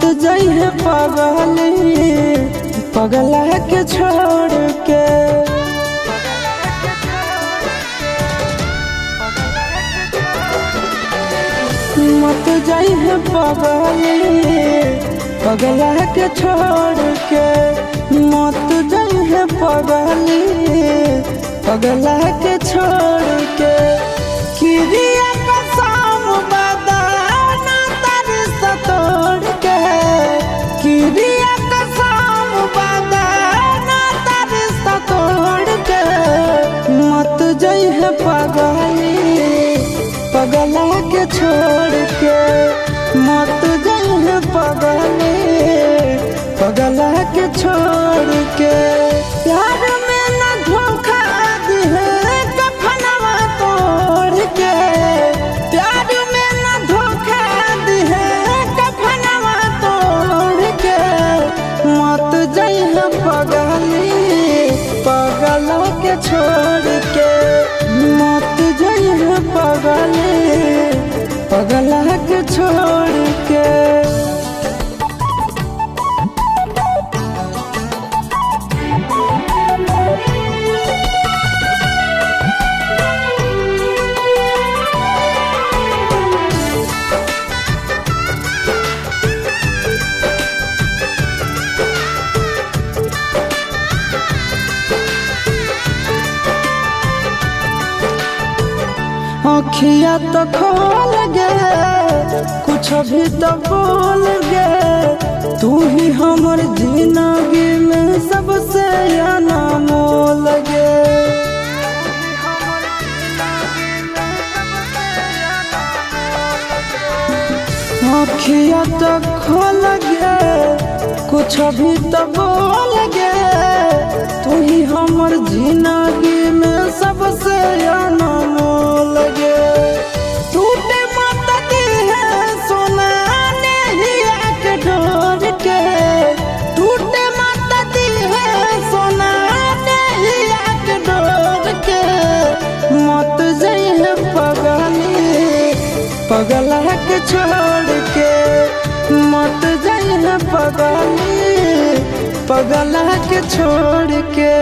मत जाइए पगला के छोड़ के। मत जाइए पगला के छोड़ के। मत जाइए पगला के छोड़ के। किरिया कसम बदाना तारी सतोड़ के। किरिया कसम बदाना तारी सतोड़ के। मत जाइए पगला के छोड़ के। मत जाइए पगला के छोड़ के। प्यार में न धोखा दिए कफनवा तोड़ के। प्यार में न धोखा दिए कफनवा तोड़ के। मत जाइए पगला के छोड़ के। मत जाइए पगला के छोड़ के। अखिया तो खोल गे कुछ भी तो बोल गे। तू ही हमर जिंदगी में सबसे अनमोल गे। अखिया तो खोल गे कुछ भी तो बोल गे। तू ही हमर जिंदगी में सबसे अनमोल गे। टूटे मत दिए सोना नैया के डोर के। टूटे मत दिए सोना नैया के डोर के। मत जाइए पगला के छोड़ के। मत जाइए पगला के छोड़ के।